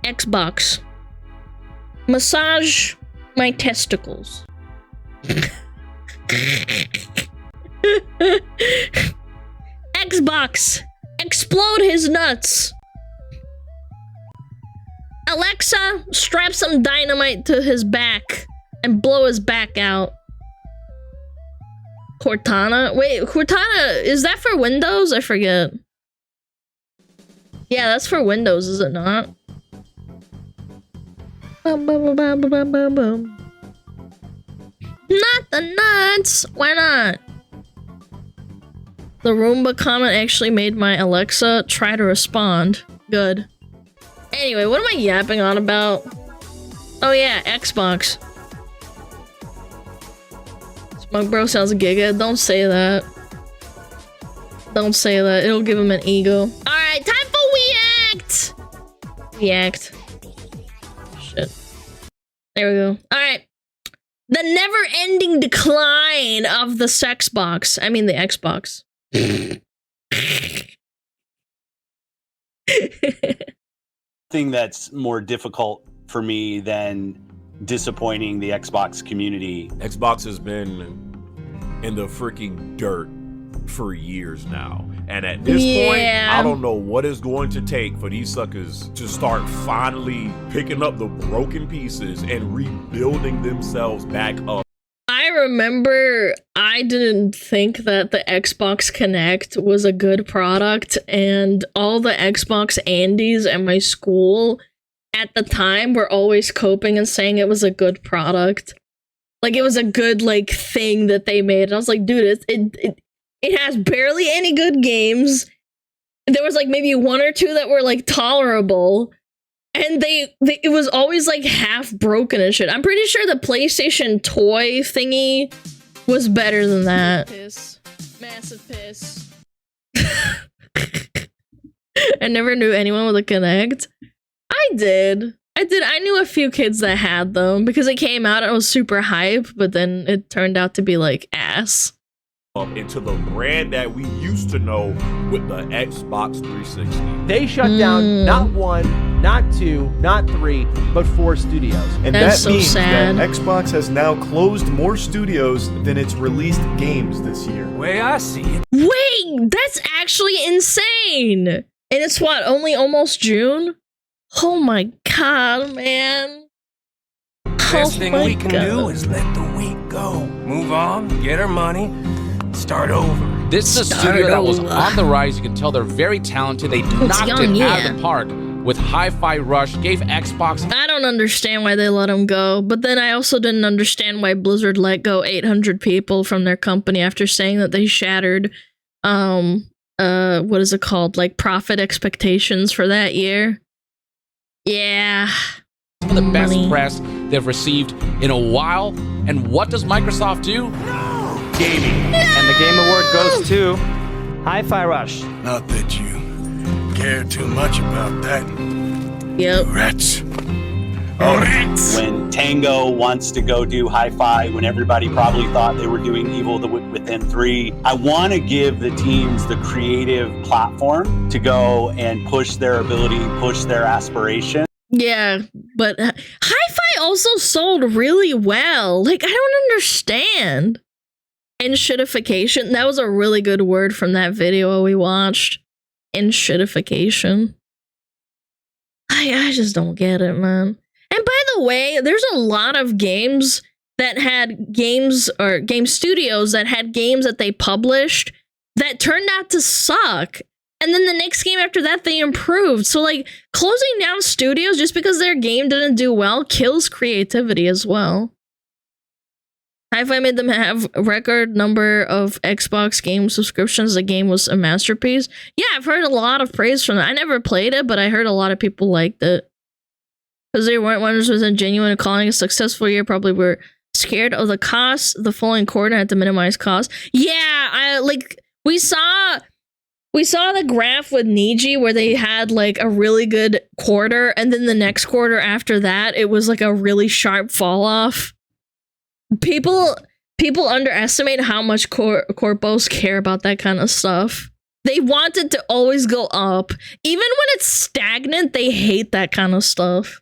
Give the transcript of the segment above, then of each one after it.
Xbox. Massage my testicles. Xbox. Explode his nuts. Alexa, strap some dynamite to his back and blow his back out. Cortana? Wait, Cortana, is that for Windows? I forget. Yeah, that's for Windows, is it not? Bum, bum, bum, bum, bum, bum, bum. Not the nuts! Why not? The Roomba comment actually made my Alexa try to respond. Good. Anyway, what am I yapping on about? Oh yeah, Xbox. Smug Bro sounds giga. Don't say that. Don't say that. It'll give him an ego. Alright, time for React! React. Shit. There we go. Alright. The never-ending decline of the Sexbox. I mean the Xbox. Thing that's more difficult for me than disappointing the Xbox community. Xbox has been in the freaking dirt for years now. And at this point, I don't know what it's going to take for these suckers to start finally picking up the broken pieces and rebuilding themselves back up. I remember I didn't think that the Xbox Connect was a good product, and all the Xbox Andies at my school at the time were always coping and saying it was a good product. Like, it was a good, like, thing that they made. And I was like, dude, it has barely any good games. There was, like, maybe one or two that were, like, tolerable. And it was always, like, half broken and shit. I'm pretty sure the PlayStation toy thingy was better than that. Piss. Massive piss. I never knew anyone with a Kinect. I did. I knew a few kids that had them because it came out and it was super hype, but then it turned out to be, like, ass. Into the brand that we used to know with the Xbox 360. They shut down not one, not two, not three, but 4 studios. And That's that means so sad. that Xbox has now closed more studios than its released games this year. Way I see it. Wait, that's actually insane. And it's what, only almost June? Oh my god, man. Best thing we can do is let the week go. Move on, get our money, start over. This is a studio that was on the rise. You can tell they're very talented. They knocked it out of the park with Hi-Fi Rush, gave Xbox... I don't understand why they let him go, but then I also didn't understand why Blizzard let go 800 people from their company after saying that they shattered, what is it called? Like, profit expectations for that year. Yeah. Some of the best press they've received in a while. And what does Microsoft do? Gaming. And the Game Award goes to Hi-Fi Rush. Not that you care too much about that. Yep. Rats. All right. When Tango wants to go do Hi-Fi, when everybody probably thought they were doing Evil Within 3, I want to give the teams the creative platform to go and push their ability, push their aspiration. Yeah, but Hi-Fi also sold really well. Like, I don't understand. Enshittification. That was a really good word from that video we watched. Enshittification. I just don't get it, man. And by the way, there's a lot of games that had games, or game studios that had games that they published that turned out to suck. And then the next game after that, they improved. So, like, closing down studios just because their game didn't do well kills creativity as well. Hi-Fi made them have a record number of Xbox game subscriptions. The game was a masterpiece. Yeah, I've heard a lot of praise from that. I never played it, but I heard a lot of people liked it. Because they weren't 100% genuine and calling it a successful year, probably were scared of the costs. The following quarter had to minimize costs. Yeah, we saw the graph with Niji where they had like a really good quarter, and then the next quarter after that, it was like a really sharp fall off. People People underestimate how much corpos care about that kind of stuff. They want it to always go up. Even when it's stagnant, they hate that kind of stuff.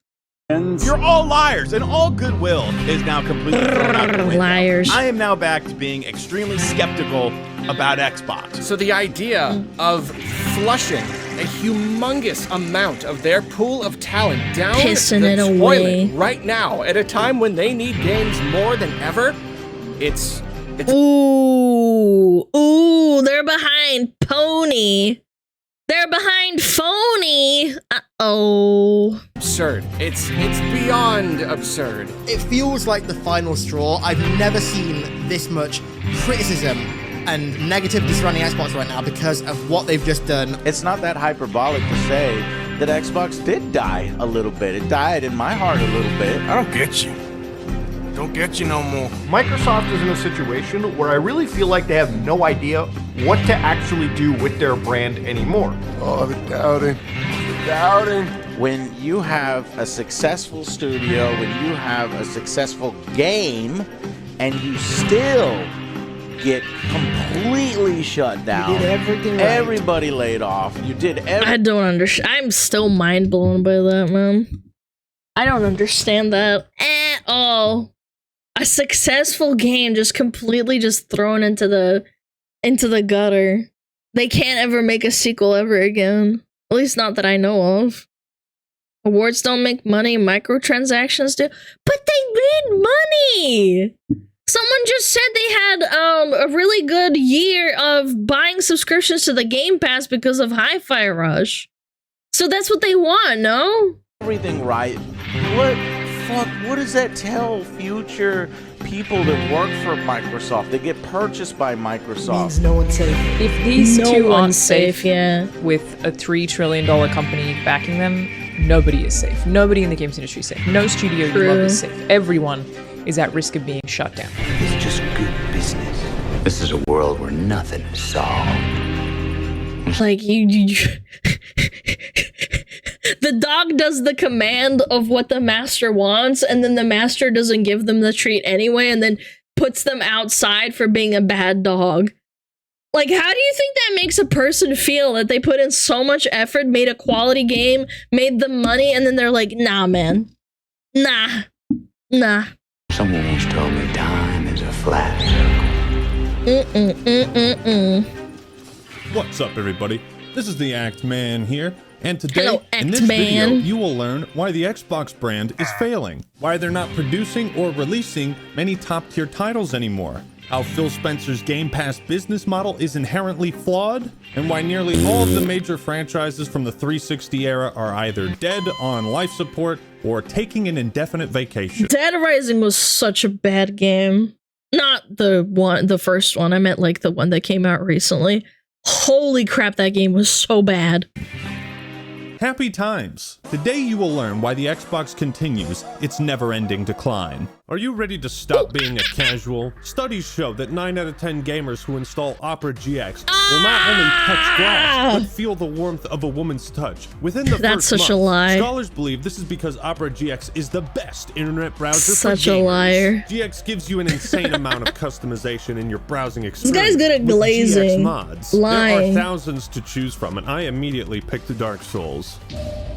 You're all liars, and all goodwill is now completely thrown out the window. Liars. I am now back to being extremely skeptical about Xbox. So the idea of flushing a humongous amount of their pool of talent down Pissing the it toilet away. right now at a time when they need games more than ever, it's Ooh, they're behind Pony. They're behind Phony. Uh-oh. absurd. It's beyond absurd. It feels like the final straw. I've never seen this much criticism and negativity surrounding Xbox right now because of what they've just done. It's not that hyperbolic to say that Xbox did die a little bit. It died in my heart a little bit. I don't get you. Don't get you no more. Microsoft is in a situation where I really feel like they have no idea what to actually do with their brand anymore. Oh, the doubting. The doubting. When you have a successful studio, when you have a successful game, and you still get completely shut down. You did everything right. Everybody laid off. You did everything. I don't understand. I'm still mind blown by that, man. I don't understand that at all. A successful game just completely just thrown into the gutter. They can't ever make a sequel ever again. At least not that I know of. Awards don't make money, microtransactions do. But they made money! Someone just said they had a really good year of buying subscriptions to the Game Pass because of Hi-Fi Rush. So that's what they want, no? Everything right. What does that tell future people that work for Microsoft, that get purchased by Microsoft? Means no one's safe. If these two aren't safe, yeah. with a $3 trillion company backing them, nobody is safe. Nobody in the games industry is safe. No studio you love is safe. Everyone is at risk of being shut down. It's just good business. This is a world where nothing is solved. Like, you the dog does the command of what the master wants, and then the master doesn't give them the treat anyway, and then puts them outside for being a bad dog. Like, how do you think that makes a person feel that they put in so much effort, made a quality game, made the money, and then they're like, nah, man. Nah. Someone once told me time is a flat circle. What's up, everybody? This is the Act Man here, and today, Hello, in this video, you will learn why the Xbox brand is failing, why they're not producing or releasing many top-tier titles anymore, how Phil Spencer's Game Pass business model is inherently flawed, and why nearly all of the major franchises from the 360 era are either dead, on life support, or taking an indefinite vacation. Dead Rising was such a bad game. Not the first one, I meant like the one that came out recently. Holy crap, that game was so bad. Happy times! Today you will learn why the Xbox continues its never-ending decline. Are you ready to stop being a casual? Studies show that 9 out of 10 gamers who install Opera GX will not only touch glass, but feel the warmth of a woman's touch. Within the That's first such a month, lie. scholars believe this is because Opera GX is the best internet browser Such for gamers. a liar. GX gives you an insane amount of customization in your browsing experience. This guy's good at With glazing. GX mods, Lying. there are thousands to choose from, and I immediately picked the Dark Souls.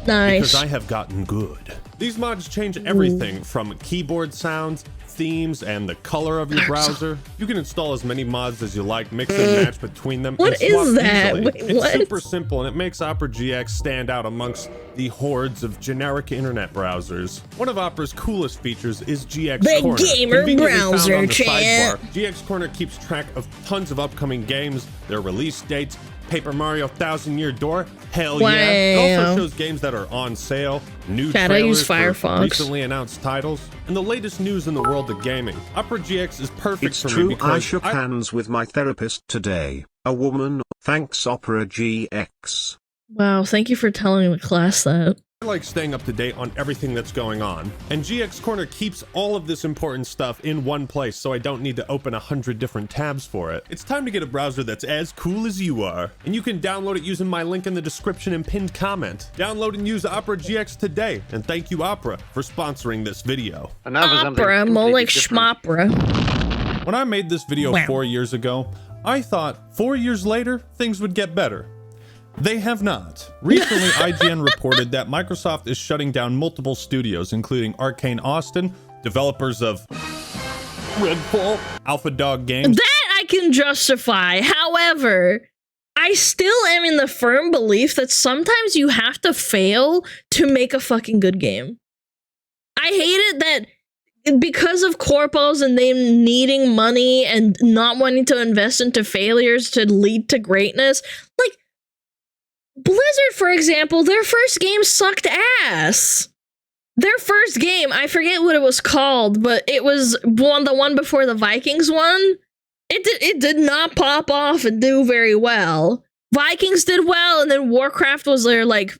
Nice. Because I have gotten good. These mods change everything from keyboard sounds, themes, and the color of your browser. You can install as many mods as you like, mix and match between them. What and swap is that? easily. Wait, it's what? super simple, and it makes Opera GX stand out amongst the hordes of generic internet browsers. One of Opera's coolest features is GX The Corner. gamer Conveniently found browser on the chat. sidebar, GX Corner keeps track of tons of upcoming games, their release dates, Paper Mario Thousand Year Door, hell yeah. It also shows games that are on sale, new Chat, I use trailers for Firefox. recently announced titles, and the latest news in the world of gaming. Opera GX is perfect It's for true, me because I shook hands with my therapist today, a woman, thanks Opera GX. Wow, thank you for telling the class that. I like staying up to date on everything that's going on, and GX Corner keeps all of this important stuff in one place so I don't need to open 100 different tabs for it. It's time to get a browser that's as cool as you are, and you can download it using my link in the description and pinned comment. Download and use Opera GX today, and thank you Opera for sponsoring this video. Opera, more like schmopera. When I made this video 4 years ago, I thought 4 years later, things would get better. They have not. Recently, IGN reported that Microsoft is shutting down multiple studios, including Arcane Austin, developers of Redfall, Alpha Dog Games. That I can justify. However, I still am in the firm belief that sometimes you have to fail to make a fucking good game. I hate it that because of corpos and them needing money and not wanting to invest into failures to lead to greatness, like Blizzard, for example, their first game sucked ass. Their first game, I forget what it was called, but it was the one before the Vikings one. It did not pop off and do very well. Vikings did well, and then Warcraft was their, like,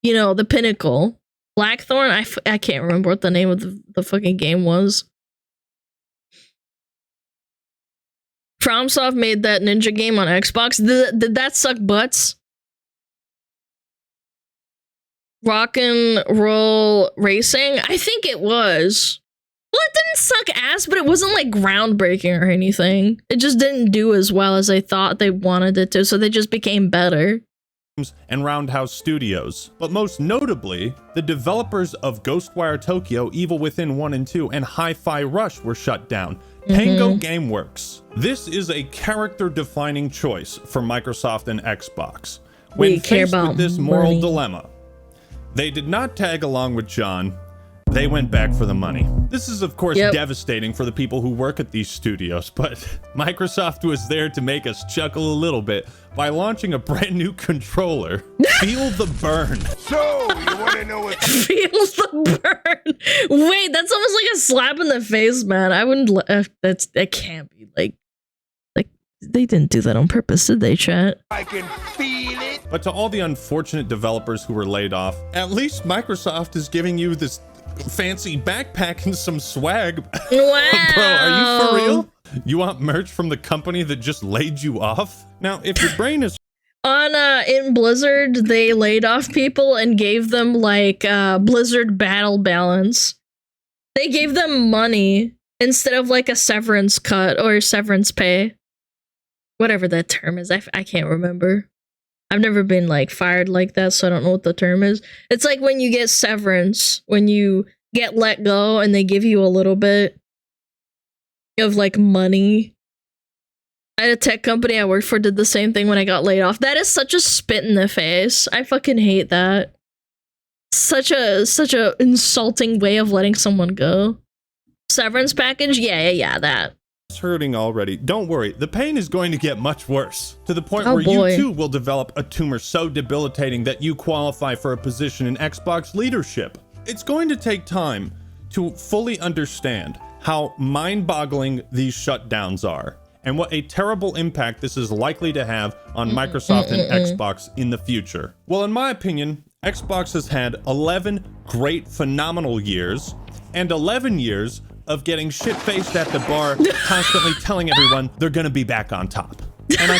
you know, the pinnacle. Blackthorn, I can't remember what the name of the fucking game was. FromSoft made that ninja game on Xbox. Did that suck butts? Rock and Roll Racing? I think it was. Well, it didn't suck ass, but it wasn't like groundbreaking or anything. It just didn't do as well as they thought they wanted it to, so they just became better. And Roundhouse Studios. But most notably, the developers of Ghostwire Tokyo, Evil Within 1 and 2, and Hi-Fi Rush were shut down. Tango Gameworks. This is a character-defining choice for Microsoft and Xbox. When faced with this moral dilemma, they did not tag along with John. They went back for the money. This is, of course, devastating for the people who work at these studios, but Microsoft was there to make us chuckle a little bit by launching a brand new controller. Feel the burn. So, you want to know what... Feel the burn. Wait, that's almost like a slap in the face, man. I wouldn't... that can't be, like, they didn't do that on purpose, did they, chat? I can feel it. But to all the unfortunate developers who were laid off, at least Microsoft is giving you this fancy backpack and some swag. Wow. Bro, are you for real? You want merch from the company that just laid you off? Now, if your brain is... In Blizzard, they laid off people and gave them, like, Blizzard Battle Balance. They gave them money instead of, like, a severance cut or severance pay. Whatever that term is, I can't remember. I've never been, like, fired like that, so I don't know what the term is. It's like when you get severance, when you get let go and they give you a little bit of, like, money. I had a tech company I worked for did the same thing when I got laid off. That is such a spit in the face. I fucking hate that. Such a insulting way of letting someone go. Severance package? Yeah, that. It's hurting already. Don't worry, the pain is going to get much worse, to the point where you too will develop a tumor so debilitating that you qualify for a position in Xbox leadership. It's going to take time to fully understand how mind-boggling these shutdowns are, and what a terrible impact this is likely to have on Microsoft and Xbox in the future. Well, in my opinion, Xbox has had 11 great, phenomenal years, and 11 years of getting shit-faced at the bar, constantly telling everyone they're gonna be back on top. And I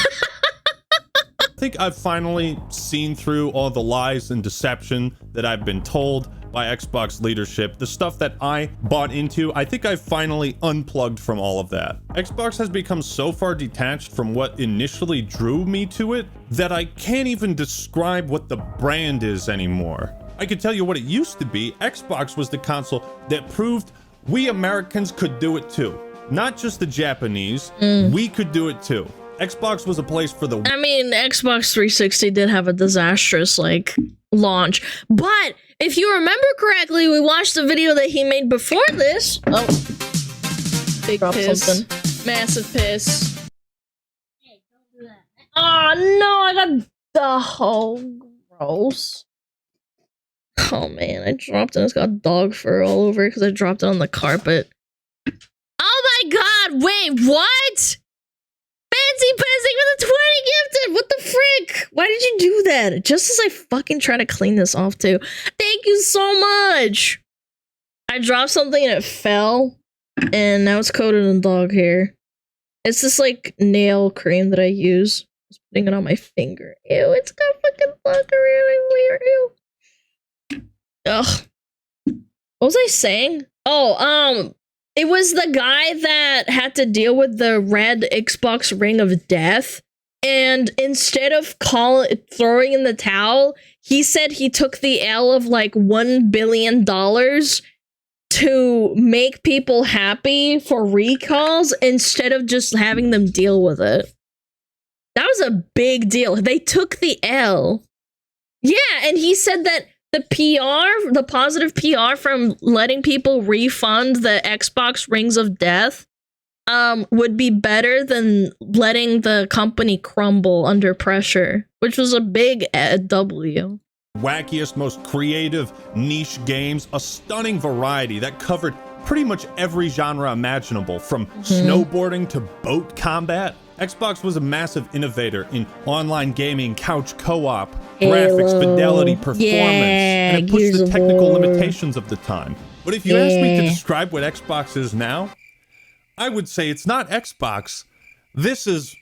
think I've finally seen through all the lies and deception that I've been told by Xbox leadership. The stuff that I bought into, I think I've finally unplugged from all of that. Xbox has become so far detached from what initially drew me to it that I can't even describe what the brand is anymore. I could tell you what it used to be. Xbox was the console that proved we Americans could do it too. Not just the Japanese, we could do it too. Xbox was a place for the... I mean, Xbox 360 did have a disastrous, like, launch. But, if you remember correctly, we watched the video that he made before this. Oh. Big piss. Something. Massive piss. Hey, don't do that. Oh, no, I got... Oh, gross. Oh man, I dropped it and it's got dog fur all over it because I dropped it on the carpet. Oh my god, wait, what? Fancy pissing with a 20 gifted! What the frick? Why did you do that? Just as I fucking try to clean this off too. Thank you so much! I dropped something and it fell, and now it's coated in dog hair. It's this like nail cream that I use. I was putting it on my finger. Ew, it's got fucking blood everywhere. Ew. Ugh. What was I saying? Oh, It was the guy that had to deal with the red Xbox Ring of Death. And instead of throwing in the towel, he said he took the L of like $1 billion to make people happy for recalls instead of just having them deal with it. That was a big deal. They took the L. Yeah, and he said that the PR, the positive PR from letting people refund the Xbox Rings of Death would be better than letting the company crumble under pressure, which was a big W. Wackiest, most creative niche games, a stunning variety that covered pretty much every genre imaginable, from snowboarding to boat combat. Xbox was a massive innovator in online gaming, couch co-op, graphics, fidelity, performance, and it pushed the technical limitations of the time. But if you ask me to describe what Xbox is now, I would say it's not Xbox. This is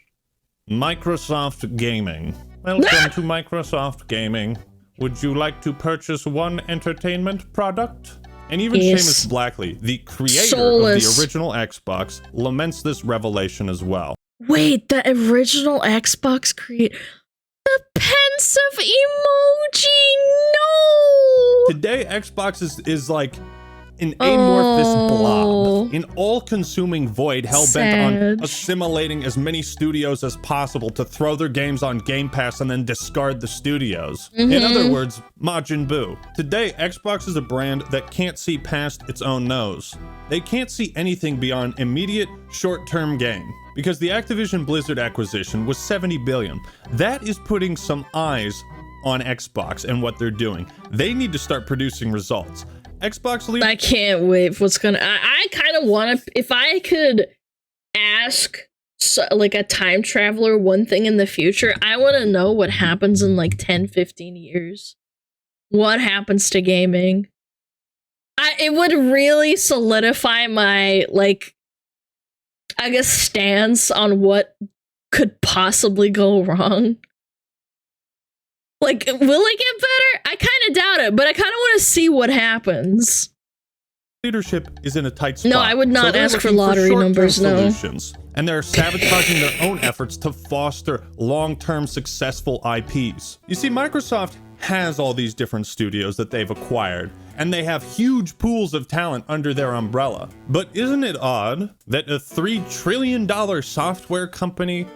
Microsoft Gaming. Welcome to Microsoft Gaming. Would you like to purchase one entertainment product? And even Seamus Blackley, the creator of the original Xbox, laments this revelation as well. Wait, the original Xbox creator... The pensive emoji, no! Today, Xbox is like an amorphous blob, an all-consuming void hell-bent on assimilating as many studios as possible to throw their games on Game Pass and then discard the studios. In other words, Majin Buu. Today, Xbox is a brand that can't see past its own nose. They can't see anything beyond immediate, short-term gain. Because the Activision Blizzard acquisition was $70 billion. That is putting some eyes on Xbox and what they're doing. They need to start producing results. Xbox leader. I can't wait for what's gonna. I kind of want to. If I could ask like a time traveler one thing in the future, I want to know what happens in like 10, 15 years. What happens to gaming? It would really solidify my like, I guess, stance on what could possibly go wrong. Like, will it get better? I kind of doubt it, but I kind of want to see what happens. Leadership is in a tight spot. No, I would not ask for lottery numbers, no. And they're sabotaging their own efforts to foster long-term successful IPs. You see, Microsoft has all these different studios that they've acquired, and they have huge pools of talent under their umbrella. But isn't it odd that a $3 trillion software company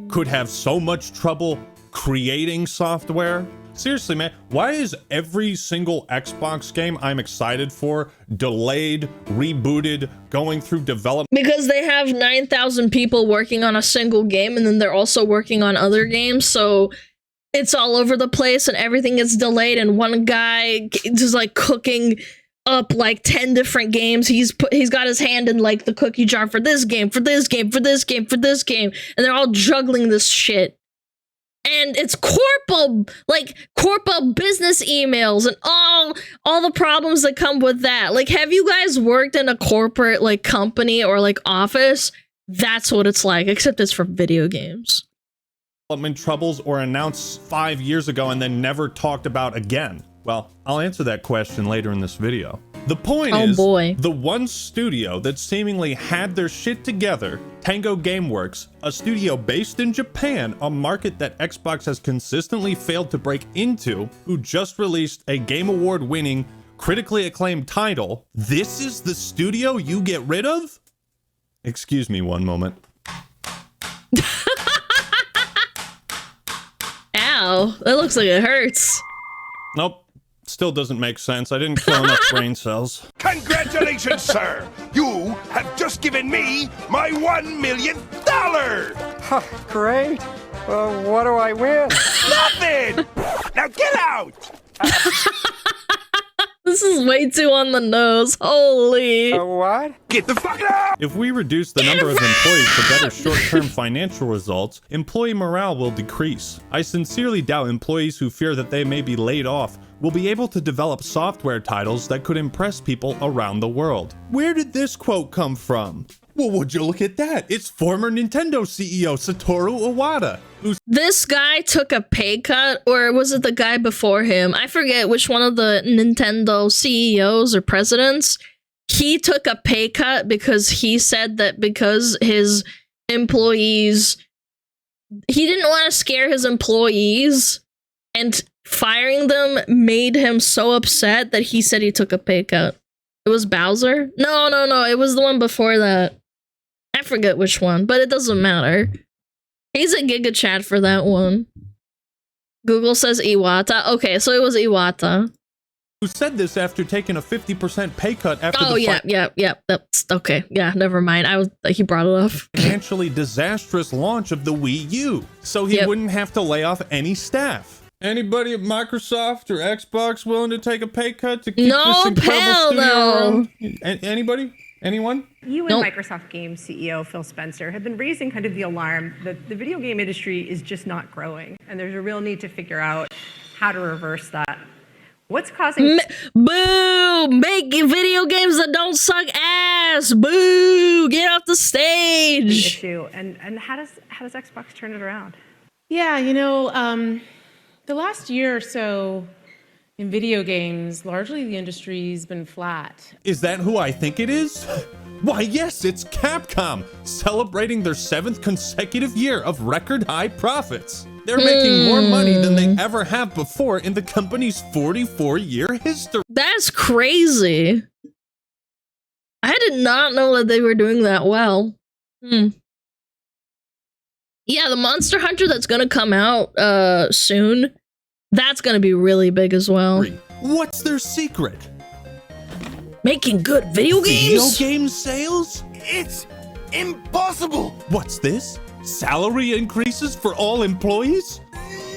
could have so much trouble creating software? Seriously, man, why is every single Xbox game I'm excited for delayed, rebooted, going through development? Because they have 9,000 people working on a single game, and then they're also working on other games, so it's all over the place and everything gets delayed, and one guy just like cooking up like 10 different games. He's got his hand in like the cookie jar for this game, for this game, for this game, for this game, and they're all juggling this shit. And it's corpo business emails and all the problems that come with that. Like, have you guys worked in a corporate like company or like office? That's what it's like, except it's for video games. Development troubles or announced 5 years ago and then never talked about again? Well, I'll answer that question later in this video. The point is, the one studio that seemingly had their shit together, Tango Gameworks, a studio based in Japan, a market that Xbox has consistently failed to break into, who just released a Game Award winning, critically acclaimed title. This is the studio you get rid of? Excuse me one moment. Ow, that looks like it hurts. Nope. Still doesn't make sense. I didn't kill enough brain cells. Congratulations, sir! You have just given me my $1 million! Great. Well, what do I win? Nothing! Now get out! This is way too on the nose. Holy. What? Get the fuck out! If we reduce the number of employees for better short-term financial results, employee morale will decrease. I sincerely doubt employees who fear that they may be laid off will be able to develop software titles that could impress people around the world. Where did this quote come from? Well, would you look at that? It's former Nintendo CEO Satoru Iwata. This guy took a pay cut, or was it the guy before him? I forget which one of the Nintendo CEOs or presidents. he took a pay cut because he said that because his employees, he didn't want to scare his employees, and firing them made him so upset that he said he took a pay cut. It was Bowser? No, it was the one before that. I forget which one, but it doesn't matter. He's a Giga Chat for that one. Google says Iwata. Okay, so it was Iwata. Who said this after taking a 50% pay cut after yeah. That's okay. Yeah, never mind. He brought it up. Financially disastrous launch of the Wii U, so he wouldn't have to lay off any staff. Anybody at Microsoft or Xbox willing to take a pay cut to keep this incredible studio around? Anybody? Anyone? You and Microsoft Games CEO Phil Spencer have been raising kind of the alarm that the video game industry is just not growing, and there's a real need to figure out how to reverse that. What's causing boo? Make video games that don't suck ass. Boo! Get off the stage. Issue, and how does Xbox turn it around? Yeah, the last year or so in video games, largely the industry's been flat. Is that who I think it is? Why, yes, it's Capcom, celebrating their 7th consecutive year of record high profits. They're making more money than they ever have before in the company's 44-year history. That's crazy. I did not know that they were doing that well. Yeah, the Monster Hunter that's gonna come out soon, that's gonna be really big as well. What's their secret? Making good video games? Video game sales? It's impossible! What's this? Salary increases for all employees?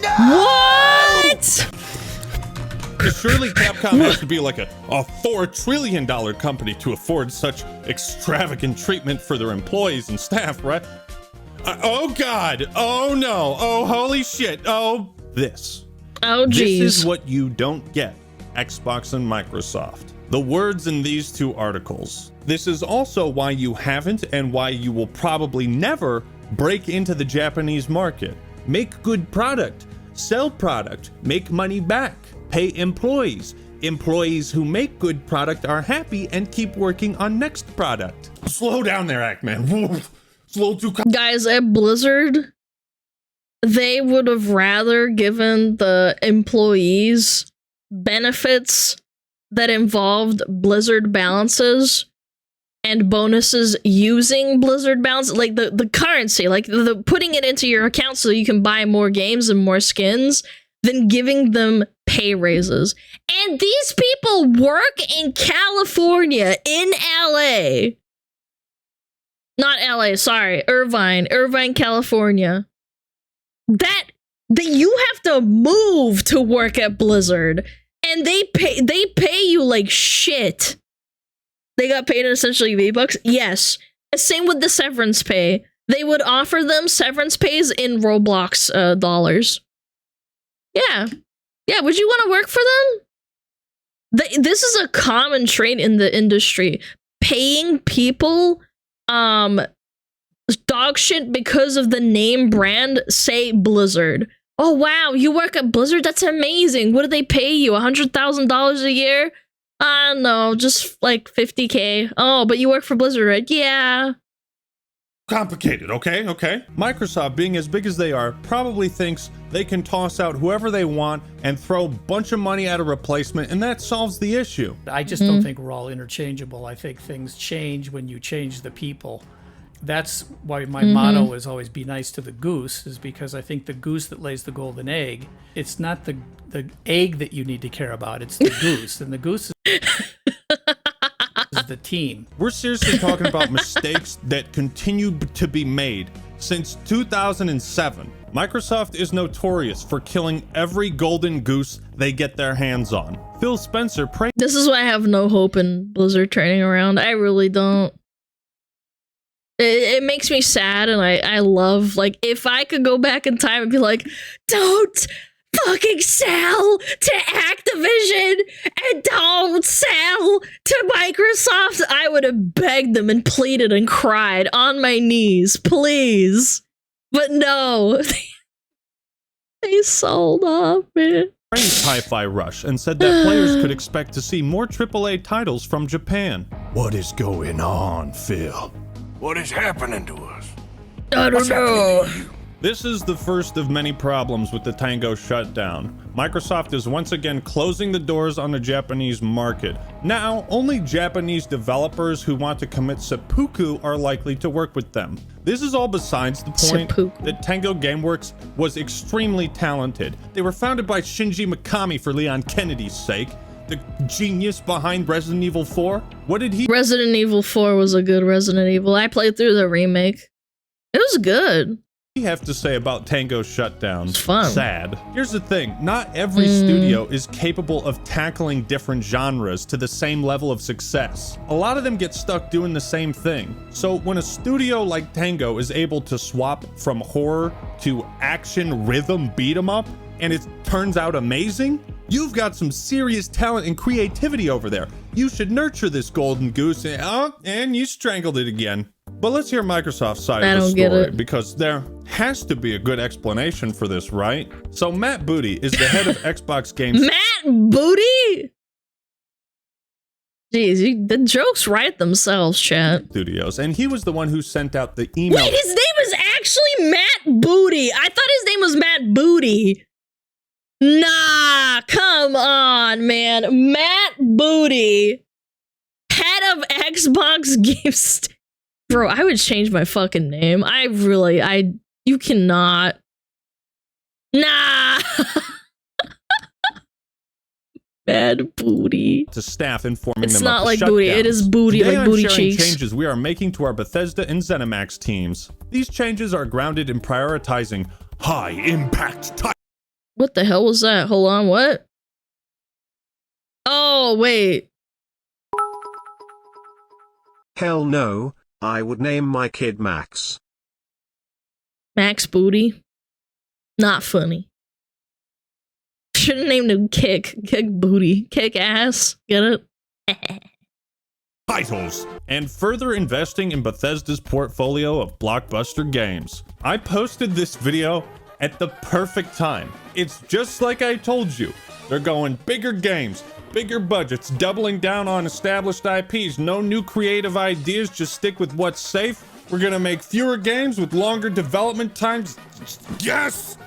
No! What? Surely Capcom has to be like a $4 trillion company to afford such extravagant treatment for their employees and staff, right? Oh God, oh no, oh holy shit, oh this. Oh geez. This is what you don't get, Xbox and Microsoft. The words in these 2 articles. This is also why you haven't and why you will probably never break into the Japanese market. Make good product, sell product, make money back, pay employees. Employees who make good product are happy and keep working on next product. Slow down there, Ackman. Slow too. Guys, at Blizzard, they would have rather given the employees benefits that involved Blizzard balances and bonuses using Blizzard balance, like the currency, like the putting it into your account so you can buy more games and more skins, than giving them pay raises. And these people work in California, in LA. Not LA, sorry, Irvine, California. That you have to move to work at Blizzard, and they pay you like shit. They got paid in essentially V-Bucks. Yes. Same with the severance pay. They would offer them severance pays in Roblox dollars. Yeah. Yeah, would you want to work for them? This is a common trait in the industry. Paying people dog shit because of the name brand, say Blizzard. Oh wow, you work at Blizzard? That's amazing. What do they pay you? $100,000 a year? No, just like 50K. Oh, but you work for Blizzard, right? Yeah. Complicated, okay? Microsoft, being as big as they are, probably thinks they can toss out whoever they want and throw a bunch of money at a replacement, and that solves the issue. I just don't think we're all interchangeable. I think things change when you change the people. That's why my motto is always be nice to the goose, is because I think the goose that lays the golden egg, it's not the egg that you need to care about, it's the goose. And the goose is the team. We're seriously talking about mistakes that continue to be made. Since 2007, Microsoft is notorious for killing every golden goose they get their hands on. Phil Spencer This is why I have no hope in Blizzard turning around. I really don't. It makes me sad, and I love, like, if I could go back in time and be like, don't fucking sell to Activision and don't sell to Microsoft, I would have begged them and pleaded and cried on my knees, please. But no, they sold off, man. praised Hi-Fi Rush and said that players could expect to see more AAA titles from Japan. What is going on, Phil? What is happening to us? I don't know. This is the first of many problems with the Tango shutdown. Microsoft is once again closing the doors on the Japanese market. Now, only Japanese developers who want to commit seppuku are likely to work with them. This is all besides the point that Tango Gameworks was extremely talented. They were founded by Shinji Mikami for Leon Kennedy's sake, the genius behind Resident Evil 4. What did he— Resident Evil 4 was a good Resident Evil. I played through the remake. It was good. have to say about Tango's shutdowns? Fun. Sad. Here's the thing, not every studio is capable of tackling different genres to the same level of success. A lot of them get stuck doing the same thing. So when a studio like Tango is able to swap from horror to action rhythm beat 'em up, and it turns out amazing, you've got some serious talent and creativity over there. You should nurture this golden goose, and you strangled it again. But let's hear Microsoft's side of the story, because there has to be a good explanation for this, right? So Matt Booty is the head of Xbox Games. Matt Booty? Jeez, the jokes write themselves, chat. Studios, and he was the one who sent out the email. Wait, his name is actually Matt Booty. I thought his name was Matt Booty. Nah, come on, man. Matt Booty, head of Xbox Games. Bro, I would change my fucking name. You cannot. Nah. Bad Booty. To staff informing it's them not of the like booty, it is booty. Today like I'm booty sharing cheeks. changes we are making to our Bethesda and ZeniMax teams. These changes are grounded in prioritizing high impact type. What the hell was that? Hold on, what? Oh, wait. Hell no, I would name my kid Max. Max Booty. Not funny. Should've named him Kick. Kick Booty. Kick Ass. Get it? Titles, and further investing in Bethesda's portfolio of blockbuster games. I posted this video at the perfect time. It's just like I told you. They're going bigger games, bigger budgets, doubling down on established IPs, no new creative ideas, just stick with what's safe. We're gonna make fewer games with longer development times. Yes!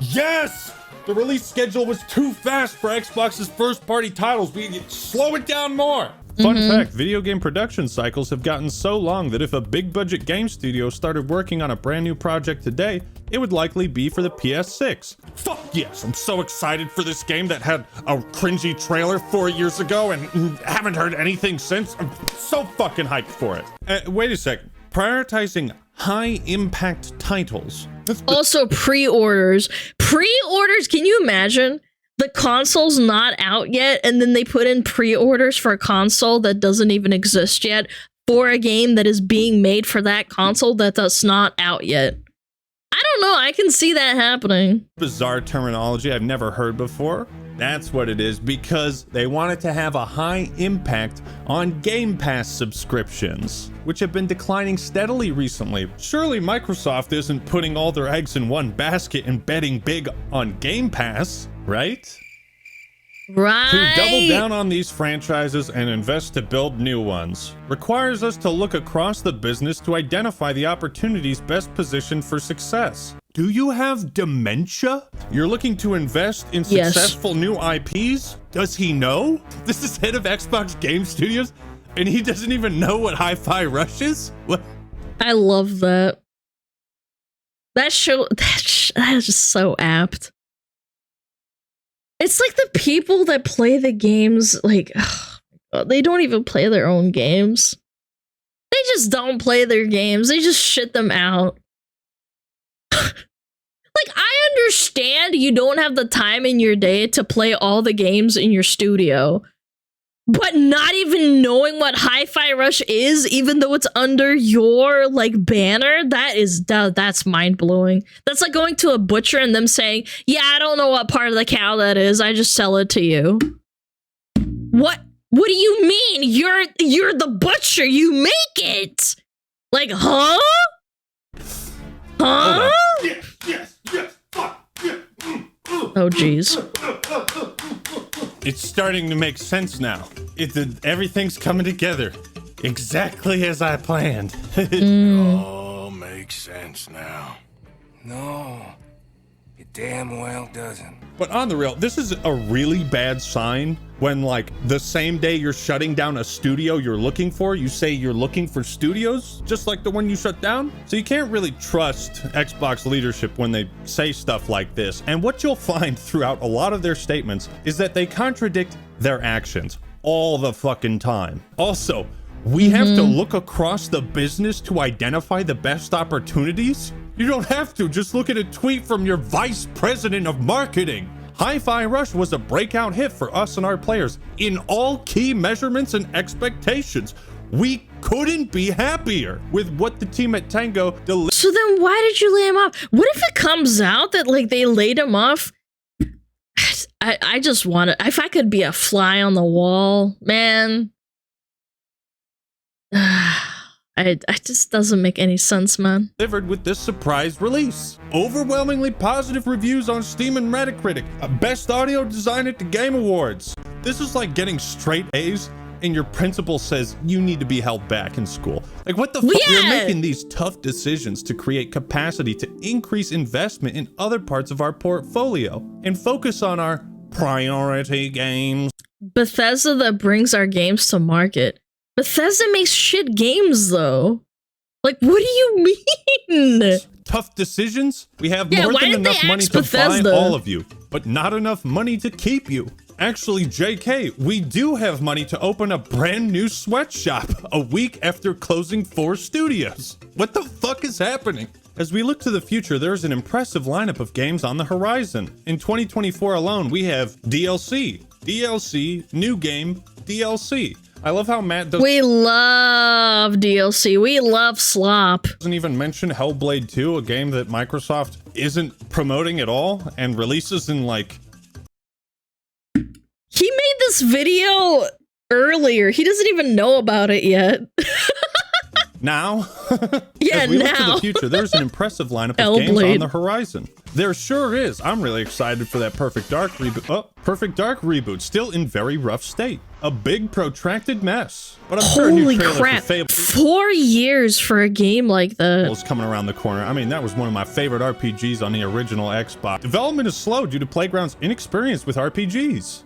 Yes! The release schedule was too fast for Xbox's first-party titles. We need to slow it down more. Fun fact, video game production cycles have gotten so long that if a big-budget game studio started working on a brand new project today, it would likely be for the PS6. Fuck yes, I'm so excited for this game that had a cringy trailer 4 years ago and haven't heard anything since. I'm so fucking hyped for it. Wait a second. Prioritizing high-impact titles. Also, pre-orders. Pre-orders, can you imagine? The console's not out yet, and then they put in pre-orders for a console that doesn't even exist yet for a game that is being made for that console that's not out yet. I don't know, I can see that happening. Bizarre terminology I've never heard before. That's what it is, because they wanted to have a high impact on Game Pass subscriptions, which have been declining steadily recently. Surely Microsoft isn't putting all their eggs in one basket and betting big on Game Pass, right? Right. To double down on these franchises and invest to build new ones requires us to look across the business to identify the opportunities best positioned for success. Do you have dementia? You're looking to invest in successful new IPs? Does he know? This is head of Xbox Game Studios, and he doesn't even know what Hi-Fi Rush is? What? I love that. That is just so apt. It's like the people that play the games, like, they don't even play their own games. They just don't play their games. They just shit them out. Like, I understand you don't have the time in your day to play all the games in your studio, but not even knowing what Hi-Fi Rush is, even though it's under your, like, banner, that's mind-blowing. That's like going to a butcher and them saying, yeah, I don't know what part of the cow that is, I just sell it to you. What do you mean? You're the butcher, you make it! Like, huh? Huh? Yes, fuck, yeah. Oh, jeez. It's starting to make sense now. Everything's coming together exactly as I planned. All makes sense now. No, it damn well doesn't. But on the real, this is a really bad sign when, like, the same day you're shutting down a studio you're looking for, you say you're looking for studios, just like the one you shut down. So you can't really trust Xbox leadership when they say stuff like this. And what you'll find throughout a lot of their statements is that they contradict their actions all the fucking time. Also, we have to look across the business to identify the best opportunities? You don't have to. Just look at a tweet from your vice president of marketing. Hi-Fi Rush was a breakout hit for us and our players in all key measurements and expectations. We couldn't be happier with what the team at Tango delivered. So then why did you lay him off? What if it comes out that, like, they laid him off? I just want to, if I could be a fly on the wall, man. It just doesn't make any sense, man. Delivered with this surprise release. Overwhelmingly positive reviews on Steam and Metacritic. A best audio design at the Game Awards. This is like getting straight A's and your principal says you need to be held back in school. Like, what the fuck? Yeah. We're making these tough decisions to create capacity to increase investment in other parts of our portfolio and focus on our priority games. Bethesda that brings our games to market. Bethesda makes shit games, though. Like, what do you mean? Tough decisions? We have Yeah, more why than did they enough money axe to find Bethesda? all of you, but not enough money to keep you. Actually, JK, we do have money to open a brand new sweatshop a week after closing 4 studios. What the fuck is happening? As we look to the future, there's an impressive lineup of games on the horizon. In 2024 alone, we have DLC, new game, DLC. I love how Matt We love DLC. We love slop. doesn't even mention Hellblade 2, a game that Microsoft isn't promoting at all and releases in, like... He made this video earlier. He doesn't even know about it yet. Now? Yeah, As we look to now. the future, there's an impressive lineup of games Hellblade. on the horizon. There sure is. I'm really excited for that Perfect Dark reboot. Oh, Perfect Dark reboot, still in very rough state. A big protracted mess. But I'm sure a new Holy trailer crap. for Fable 4 years for a game like that. is coming around the corner. I mean, that was one of my favorite RPGs on the original Xbox. Development is slow due to Playground's inexperience with RPGs.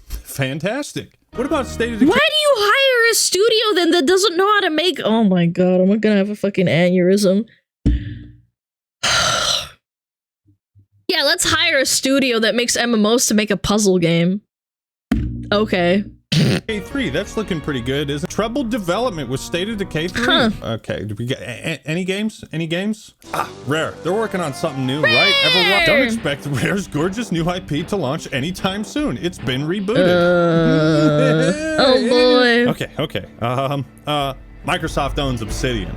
Fantastic. What about State of Decay? Why do you hire a studio then that doesn't know how to make... Oh my god, I'm gonna have a fucking aneurysm. Yeah, let's hire a studio that makes MMOs to make a puzzle game. Okay. Decay 3, that's looking pretty good, isn't it? Troubled development with State of Decay 3. Huh. Okay, do we get any games? Any games? Ah, Rare. They're working on something new, right? Everyone, don't expect Rare's gorgeous new IP to launch anytime soon. It's been rebooted. Oh boy. Okay. Microsoft owns Obsidian.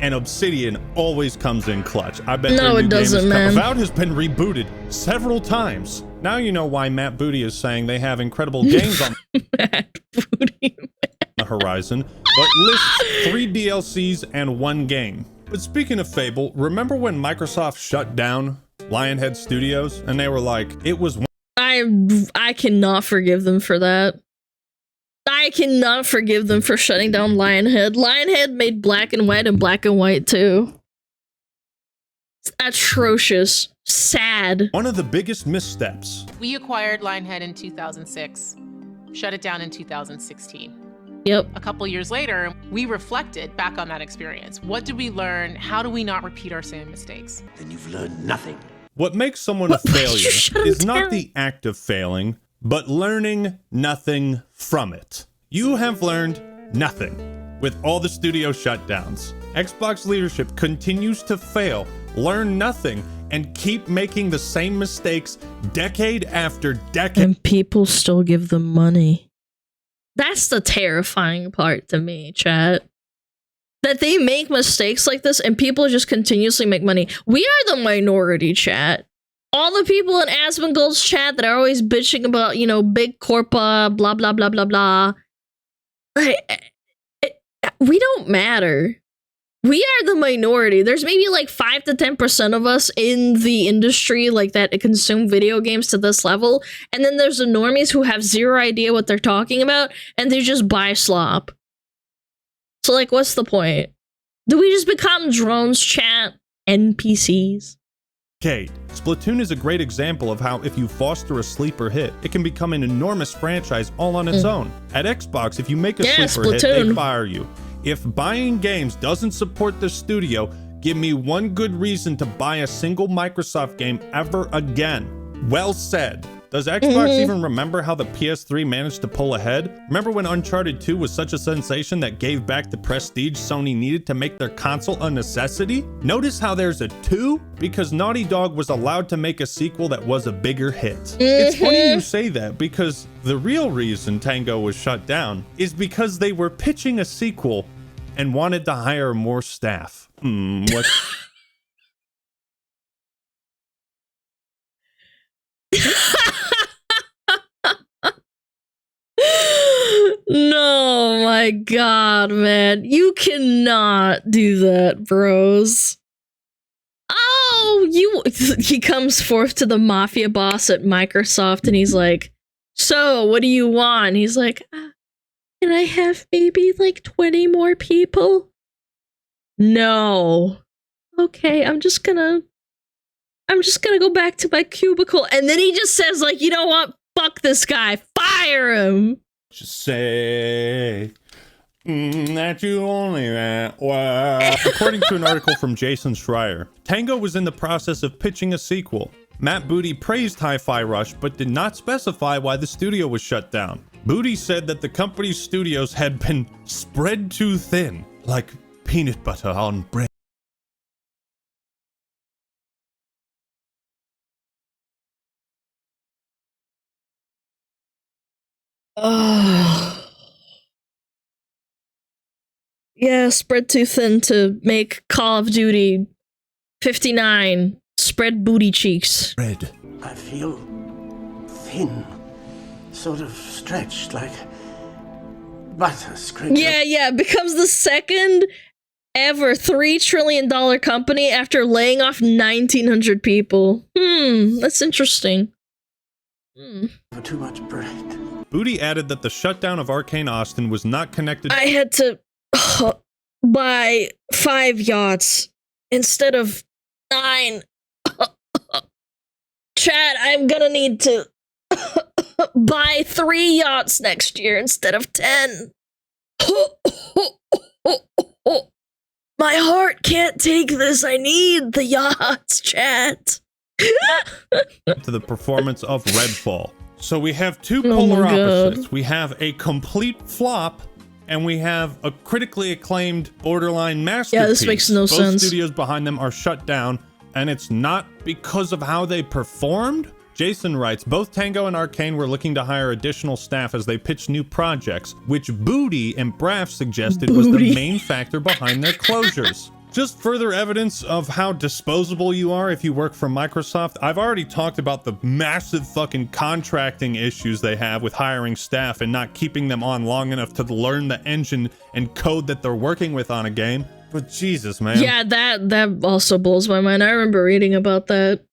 And Obsidian always comes in clutch. I bet No, their new it doesn't, game man. Avowed has been rebooted several times. Now you know why Matt Booty is saying they have incredible games on the horizon, but lists 3 DLCs and 1 game. But speaking of Fable, remember when Microsoft shut down Lionhead Studios and they were like, it was I cannot forgive them for that. I cannot forgive them for shutting down Lionhead. Lionhead made Black and White and Black and White too. It's atrocious. Sad. one of the biggest missteps. We acquired Lionhead in 2006, shut it down in 2016. Yep. A couple years later, we reflected back on that experience. What did we learn? How do we not repeat our same mistakes? Then you've learned nothing. What makes someone a failure is not the act of failing, but learning nothing from it. You have learned nothing with all the studio shutdowns. Xbox leadership continues to fail, learn nothing, and keep making the same mistakes decade after decade. And people still give them money. That's the terrifying part to me, chat. That they make mistakes like this and people just continuously make money. We are the minority, chat. All the people in Asmongold's chat that are always bitching about, you know, big corpa, blah, blah, blah, blah, blah. We don't matter. we are the minority. There's maybe like 5 to 10% of us in the industry like that consume video games to this level. And then there's the normies who have zero idea what they're talking about and they just buy slop. So like, what's the point? Do we just become drones, chat, NPCs? Kate, Splatoon is a great example of how if you foster a sleeper hit, it can become an enormous franchise all on its own. At Xbox, if you make a sleeper hit, they fire you. If buying games doesn't support the studio, give me one good reason to buy a single Microsoft game ever again. Well said. Does Xbox even remember how the PS3 managed to pull ahead? Remember when Uncharted 2 was such a sensation that gave back the prestige Sony needed to make their console a necessity? Notice how there's a 2? Because Naughty Dog was allowed to make a sequel that was a bigger hit. It's funny you say that because the real reason Tango was shut down is because they were pitching a sequel and wanted to hire more staff. What? No, my God, man. You cannot do that, bros. Oh, he comes forth to the mafia boss at Microsoft and he's like, so what do you want? He's like, can I have maybe like 20 more people? No. Okay, I'm just gonna go back to my cubicle. And then he just says like, you know what? Fuck this guy. Fire him. Just say that you only meant well. According to an article from Jason Schreier, Tango was in the process of pitching a sequel. Matt Booty praised Hi-Fi Rush, but did not specify why the studio was shut down. Booty said that the company's studios had been spread too thin, like peanut butter on bread. Oh. Yeah, spread too thin to make Call of Duty 59. Spread booty cheeks. Red. I feel thin, sort of stretched like butter scraped. Yeah, becomes the second ever $3 trillion company after laying off 1,900 people. That's interesting. Too much bread. Booty added that the shutdown of Arcane Austin was not connected. I had to buy 5 yachts instead of 9. Chad, I'm gonna need to buy 3 yachts next year instead of 10. My heart can't take this. I need the yachts, chat. To the performance of Redfall. So we have two polar opposites. We have a complete flop, and we have a critically acclaimed borderline masterpiece. Yeah, this makes no sense. Both studios behind them are shut down, and it's not because of how they performed. Jason writes, both Tango and Arcane were looking to hire additional staff as they pitched new projects, which Booty and Braff suggested was the main factor behind their closures. Just further evidence of how disposable you are if you work for Microsoft. I've already talked about the massive fucking contracting issues they have with hiring staff and not keeping them on long enough to learn the engine and code that they're working with on a game. But Jesus, man. Yeah, that also blows my mind. I remember reading about that.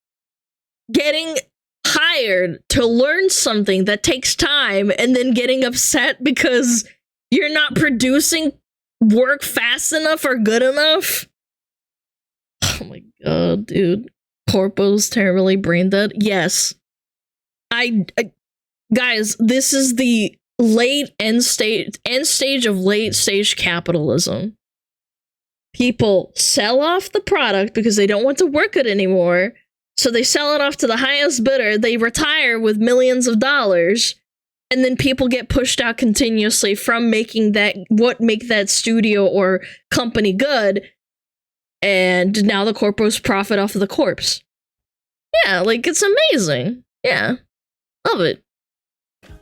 Getting hired to learn something that takes time and then getting upset because you're not producing work fast enough or good enough. Oh my God, dude. Corpo's terribly brain dead. Yes. I guys, this is the end stage of late stage capitalism. People sell off the product because they don't want to work it anymore. So they sell it off to the highest bidder. They retire with millions of dollars. And then people get pushed out continuously from making what make that studio or company good. And now the corpos profit off of the corpse. Yeah, like, it's amazing. Yeah. Love it.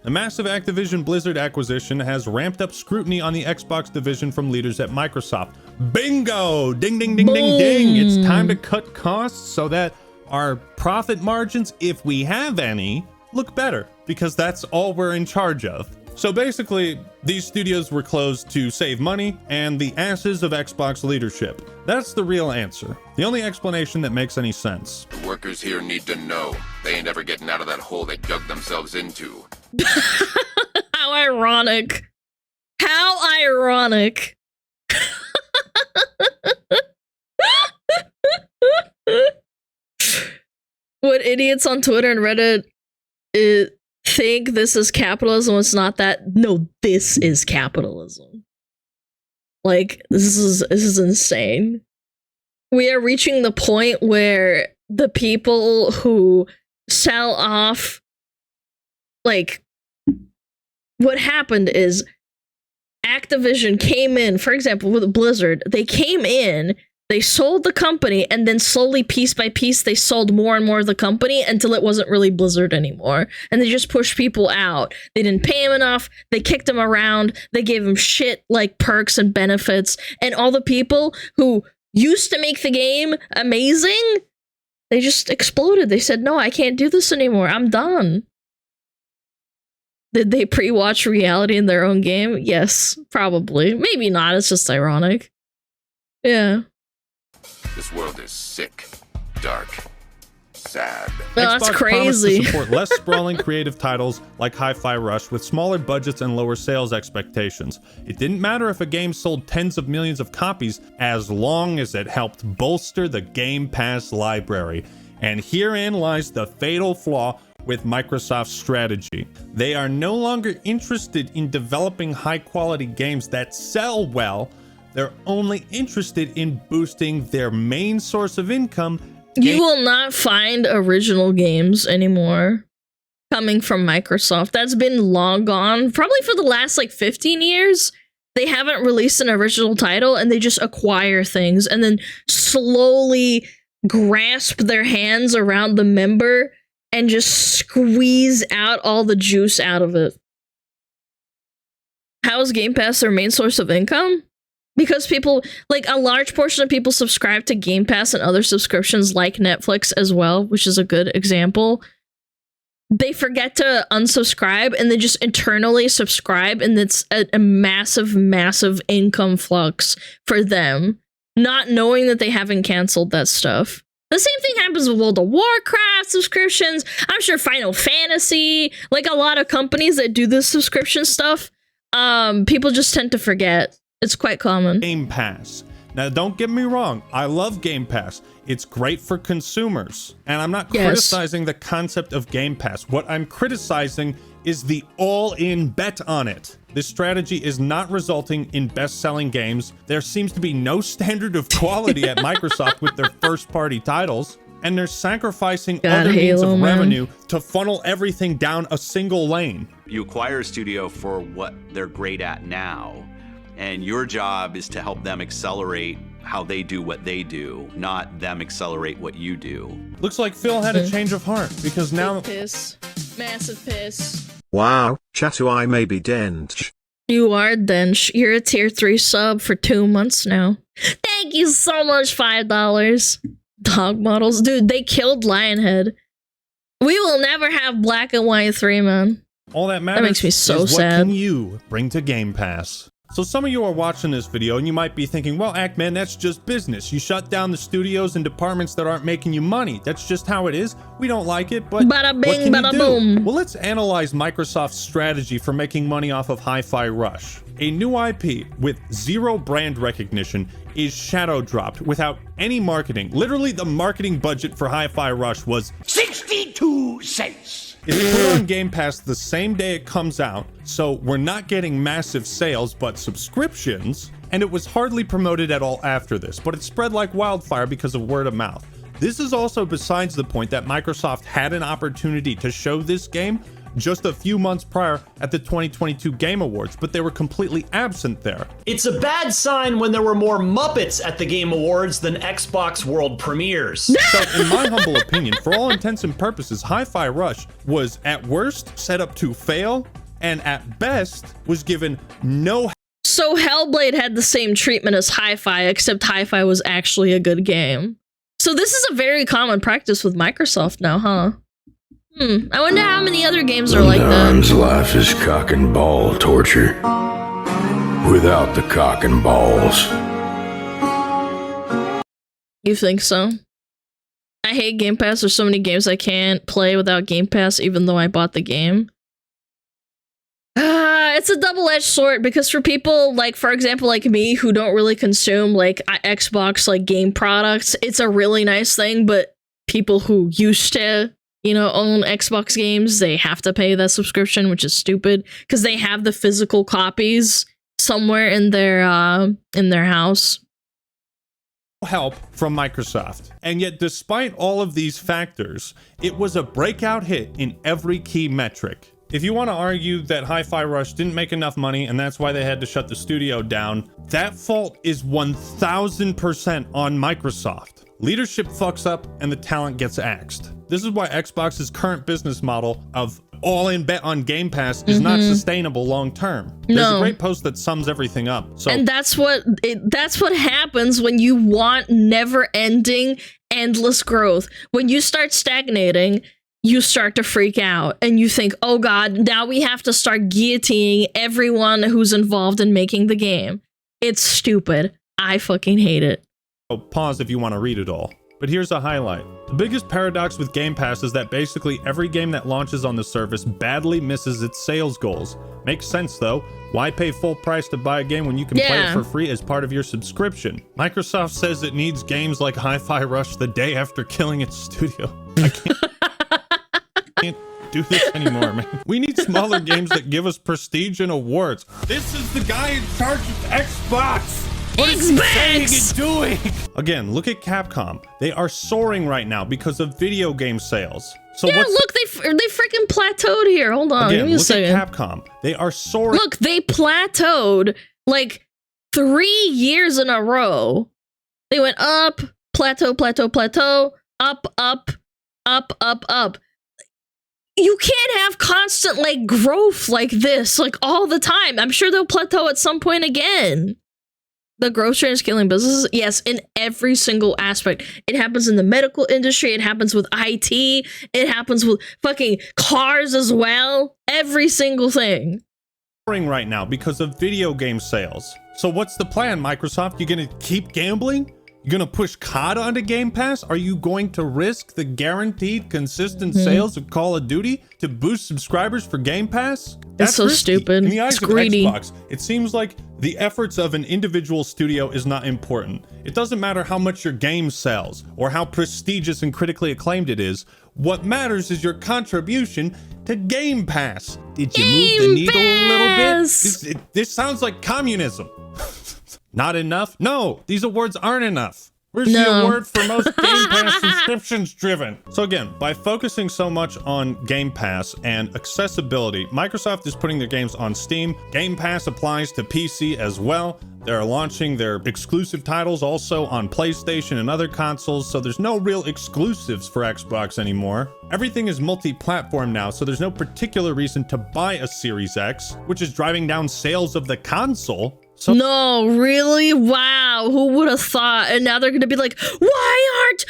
The massive Activision Blizzard acquisition has ramped up scrutiny on the Xbox division from leaders at Microsoft. Bingo! Ding, ding, ding, ding, ding! It's time to cut costs so that our profit margins, if we have any, look better, because that's all we're in charge of. So basically, these studios were closed to save money and the asses of Xbox leadership. That's the real answer. The only explanation that makes any sense. The workers here need to know they ain't ever getting out of that hole they dug themselves into. How ironic. How ironic. What idiots on Twitter and Reddit think this is capitalism? It's not that. No, this is capitalism. Like, this is insane. We are reaching the point where the people who sell off, like, what happened is Activision came in, for example, with Blizzard, they came in, they sold the company, and then slowly, piece by piece, they sold more and more of the company until it wasn't really Blizzard anymore. And they just pushed people out. They didn't pay them enough. They kicked them around. They gave them shit like perks and benefits. And all the people who used to make the game amazing, they just exploded. They said, no, I can't do this anymore. I'm done. Did they pre-watch reality in their own game? Yes, probably. Maybe not. It's just ironic. Yeah. This world is sick, dark, sad. Well, that's Xbox crazy. promised to support less sprawling creative titles like Hi-Fi Rush with smaller budgets and lower sales expectations. It didn't matter if a game sold tens of millions of copies as long as it helped bolster the Game Pass library. And herein lies the fatal flaw with Microsoft's strategy. They are no longer interested in developing high-quality games that sell well. They're only interested in boosting their main source of income. You will not find original games anymore coming from Microsoft. That's been long gone. Probably for the last like 15 years. They haven't released an original title and they just acquire things and then slowly grasp their hands around the member and just squeeze out all the juice out of it. How is Game Pass their main source of income? Because people, like a large portion of people subscribe to Game Pass and other subscriptions like Netflix as well, which is a good example. They forget to unsubscribe and they just internally subscribe, and it's a massive, massive income flux for them, not knowing that they haven't canceled that stuff. The same thing happens with World of Warcraft subscriptions. I'm sure Final Fantasy, like a lot of companies that do this subscription stuff, people just tend to forget. It's quite common. Game Pass. Now, don't get me wrong. I love Game Pass. It's great for consumers. And I'm not criticizing the concept of Game Pass. What I'm criticizing is the all-in bet on it. This strategy is not resulting in best-selling games. There seems to be no standard of quality at Microsoft with their first-party titles. And they're sacrificing other means of revenue to funnel everything down a single lane. You acquire a studio for what they're great at now. And your job is to help them accelerate how they do what they do, not them accelerate what you do. Looks like Phil had a change of heart because now... Piss. Massive piss. Wow, Chatu, I may be dench. You are dench. You're a tier 3 sub for 2 months now. Thank you so much, $5. Dog models. Dude, they killed Lionhead. We will never have Black and White 3, man. All that matters That makes me so is sad. What can you bring to Game Pass? So some of you are watching this video and you might be thinking, well, Ackman, that's just business. You shut down the studios and departments that aren't making you money. That's just how it is. We don't like it, but bada bing, what can bada you do? boom. Well, let's analyze Microsoft's strategy for making money off of Hi-Fi Rush. A new IP with zero brand recognition is shadow dropped without any marketing. Literally, the marketing budget for Hi-Fi Rush was 62 cents. It's put on Game Pass the same day it comes out, so we're not getting massive sales, but subscriptions, and it was hardly promoted at all after this, but it spread like wildfire because of word of mouth. This is also besides the point that Microsoft had an opportunity to show this game just a few months prior at the 2022 Game Awards, but they were completely absent there. It's a bad sign when there were more Muppets at the Game Awards than Xbox World Premieres. So in my humble opinion, for all intents and purposes, Hi-Fi Rush was at worst set up to fail, and at best was given no... So Hellblade had the same treatment as Hi-Fi, except Hi-Fi was actually a good game. So this is a very common practice with Microsoft now, huh? I wonder how many other games are like that. Sometimes life is cock and ball torture. Without the cock and balls. You think so? I hate Game Pass. There's so many games I can't play without Game Pass, even though I bought the game. It's a double-edged sword, because for people like, for example, like me, who don't really consume like Xbox like game products, it's a really nice thing. But people who used to, you know, own Xbox games, they have to pay that subscription, which is stupid, because they have the physical copies somewhere in their house. Help from Microsoft. And yet, despite all of these factors, it was a breakout hit in every key metric. If you want to argue that Hi-Fi Rush didn't make enough money and that's why they had to shut the studio down, that fault is 1000% on Microsoft. Leadership fucks up and the talent gets axed. This is why Xbox's current business model of all-in bet on Game Pass is not sustainable long-term. There's a great post that sums everything up. So, and that's what happens when you want never-ending, endless growth. When you start stagnating, you start to freak out and you think, oh God, now we have to start guillotining everyone who's involved in making the game. It's stupid. I fucking hate it. oh, pause if you want to read it all. But here's a highlight. The biggest paradox with Game Pass is that basically every game that launches on the service badly misses its sales goals. Makes sense though. Why pay full price to buy a game when you can play it for free as part of your subscription? Microsoft says it needs games like Hi-Fi Rush the day after killing its studio. I can't do this anymore, man. We need smaller games that give us prestige and awards. This is the guy in charge of Xbox. What is he saying and doing? Again, look at Capcom. They are soaring right now because of video game sales. So yeah, look, they freaking plateaued here. Hold on, again, give me a second. Look at Capcom. They are soaring. Look, they plateaued like 3 years in a row. They went up, plateau, plateau, plateau, up, up, up, up, up. You can't have constant like growth like this, like all the time. I'm sure they'll plateau at some point again. The growth train is killing businesses. Yes, in every single aspect. It happens in the medical industry. It happens with IT. It happens with fucking cars as well. Every single thing. Right now because of video game sales. So what's the plan, Microsoft? You gonna keep gambling? You gonna push COD onto Game Pass? Are you going to risk the guaranteed consistent sales of Call of Duty to boost subscribers for Game Pass? That's so risky. stupid. In the eyes It's of greedy. Xbox, it seems like the efforts of an individual studio is not important. It doesn't matter how much your game sells or how prestigious and critically acclaimed it is. What matters is your contribution to Game Pass. Did you move the needle a little bit? This sounds like communism. Not enough? No, these awards aren't enough. Where's the award for most Game Pass subscriptions driven? So again, by focusing so much on Game Pass and accessibility, Microsoft is putting their games on Steam. Game Pass applies to PC as well. They're launching their exclusive titles also on PlayStation and other consoles, so there's no real exclusives for Xbox anymore. Everything is multi-platform now, so there's no particular reason to buy a Series X, which is driving down sales of the console. So no, really? Wow, who would have thought? And now they're gonna be like, why aren't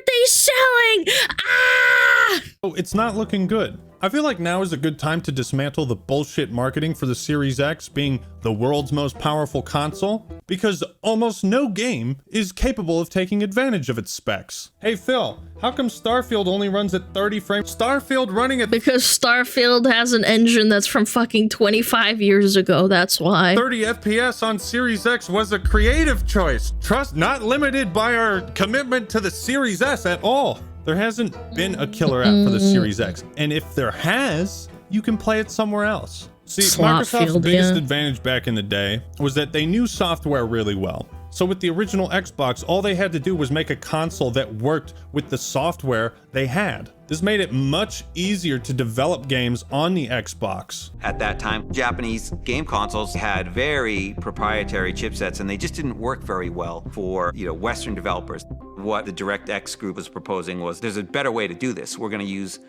they selling? Ah! Oh, it's not looking good. I feel like now is a good time to dismantle the bullshit marketing for the Series X being the world's most powerful console, because almost no game is capable of taking advantage of its specs. Hey Phil, how come Starfield only runs at 30 frames? Starfield running at— Because Starfield has an engine that's from fucking 25 years ago, that's why. 30 FPS on Series X was a creative choice. Trust not limited by our commitment to the Series S at all. There hasn't been a killer app for the Series X, and if there has, you can play it somewhere else. See, Microsoft's biggest advantage back in the day was that they knew software really well. So with the original Xbox, all they had to do was make a console that worked with the software they had. This made it much easier to develop games on the Xbox. At that time, Japanese game consoles had very proprietary chipsets, and they just didn't work very well for, Western developers. What the DirectX group was proposing was, there's a better way to do this. We're going to use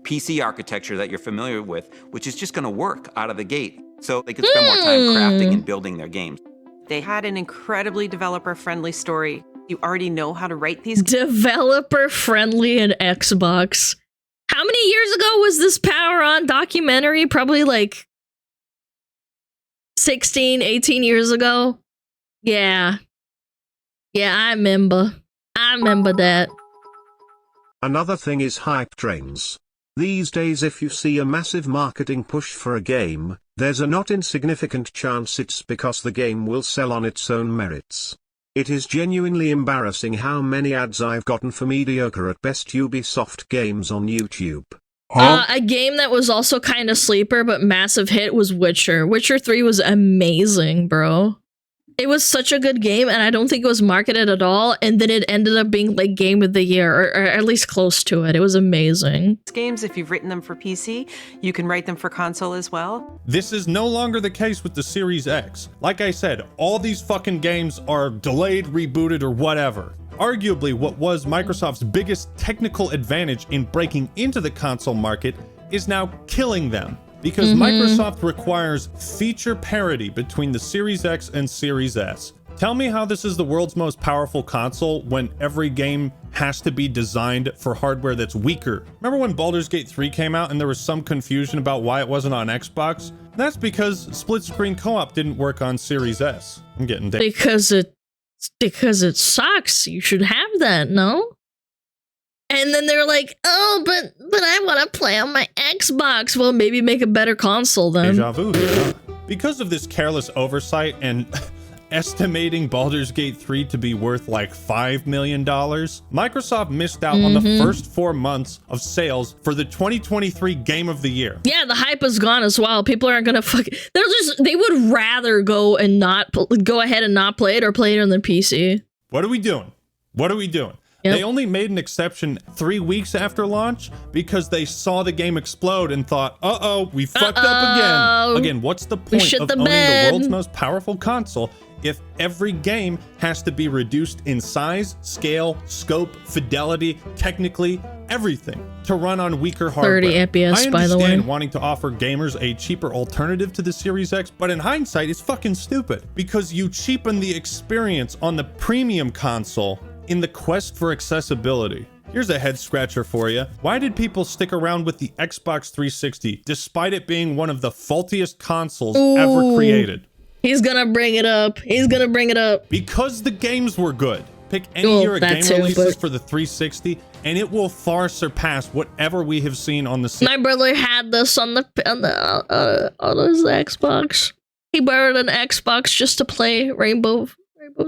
PC architecture that you're familiar with, which is just going to work out of the gate. So they could spend more time crafting and building their games. They had an incredibly developer-friendly story. You already know how to write these. Developer-friendly in Xbox. How many years ago was this Power On documentary? Probably like 16, 18 years ago. Yeah. Yeah, I remember. I remember that. Another thing is hype trains. These days if you see a massive marketing push for a game, there's a not insignificant chance it's because the game will sell on its own merits. It is genuinely embarrassing how many ads I've gotten for mediocre at best Ubisoft games on YouTube. A game that was also kind of sleeper but massive hit was Witcher. Witcher 3 was amazing, bro. It was such a good game, and I don't think it was marketed at all, and then it ended up being like Game of the Year, or at least close to it. It was amazing. Games, if you've written them for PC, you can write them for console as well. This is no longer the case with the Series X. Like I said, all these fucking games are delayed, rebooted, or whatever. Arguably, what was Microsoft's biggest technical advantage in breaking into the console market is now killing them. Because Microsoft requires feature parity between the Series X and Series S. Tell me how this is the world's most powerful console when every game has to be designed for hardware that's weaker. Remember when Baldur's Gate 3 came out and there was some confusion about why it wasn't on Xbox? That's because split-screen co-op didn't work on Series S. I'm getting down. Because it sucks. You should have that, no? And then they're like, oh, but I want to play on my Xbox. Well, maybe make a better console then. Deja vu here, huh? Because of this careless oversight and estimating Baldur's Gate 3 to be worth like $5 million, Microsoft missed out on the first 4 months of sales for the 2023 Game of the Year. Yeah, the hype is gone as well. People aren't gonna they would rather go ahead and not play it or play it on their PC. What are we doing? What are we doing? Yep. They only made an exception 3 weeks after launch because they saw the game explode and thought, uh-oh, we fucked up again. Again, what's the point of owning the world's most powerful console if every game has to be reduced in size, scale, scope, fidelity, technically, everything to run on weaker hardware? 30 FPS, by the way. I understand wanting to offer gamers a cheaper alternative to the Series X, but in hindsight, it's fucking stupid because you cheapen the experience on the premium console in the quest for accessibility. Here's a head scratcher for you. Why did people stick around with the Xbox 360 despite it being one of the faultiest consoles ever created? He's gonna bring it up. He's gonna bring it up. Because the games were good. Pick any year of game releases for the 360 and it will far surpass whatever we have seen on the My brother had this on his Xbox. He borrowed an Xbox just to play Rainbow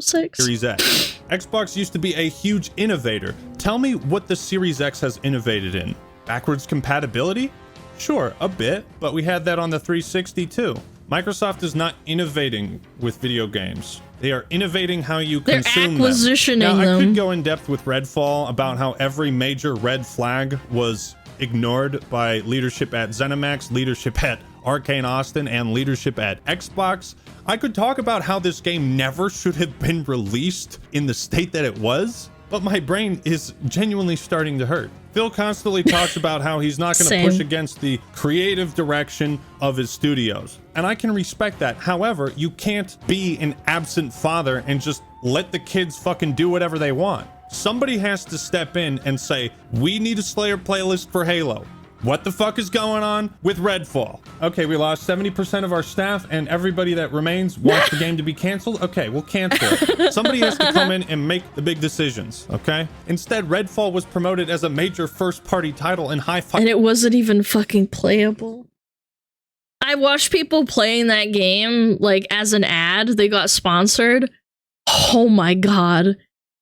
Six. Series X. Xbox used to be a huge innovator. Tell me what the Series X has innovated in. Backwards compatibility? Sure, a bit, but we had that on the 360 too. Microsoft is not innovating with video games. They are innovating how you consume them. Now, I could go in depth with Redfall about how every major red flag was ignored by leadership at ZeniMax, leadership at Arcane Austin, and leadership at Xbox. I could talk about how this game never should have been released in the state that it was, but my brain is genuinely starting to hurt. Phil constantly talks about how he's not going to push against the creative direction of his studios, and I can respect that. However, you can't be an absent father and just let the kids fucking do whatever they want. Somebody has to step in and say, we need a Slayer playlist for Halo. What the fuck is going on with Redfall? Okay, we lost 70% of our staff and everybody that remains wants the game to be canceled. Okay, we'll cancel it. Somebody has to come in and make the big decisions, okay? Instead, Redfall was promoted as a major first-party title in hi-fi. And it wasn't even fucking playable. I watched people playing that game, like, as an ad. They got sponsored. Oh my god.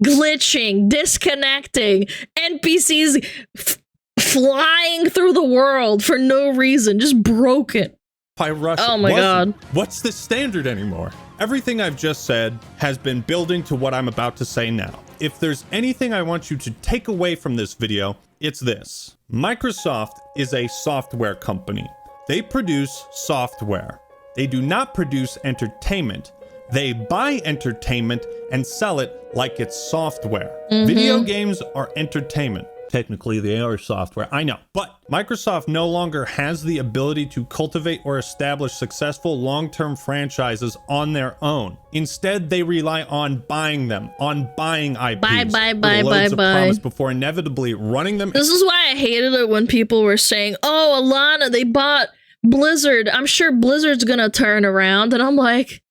Glitching, disconnecting, NPCs flying through the world for no reason, just broken. Oh my god. What's the standard anymore? Everything I've just said has been building to what I'm about to say now. If there's anything I want you to take away from this video, it's this. Microsoft is a software company. They produce software. They do not produce entertainment. They buy entertainment and sell it like it's software. Video games are entertainment. Technically, they are software, I know. But Microsoft no longer has the ability to cultivate or establish successful long-term franchises on their own. Instead, they rely on buying them, on buying IPs. Buy, Promise before inevitably running them. This is why I hated it when people were saying, oh, Alana, they bought Blizzard. I'm sure Blizzard's gonna turn around. And I'm like,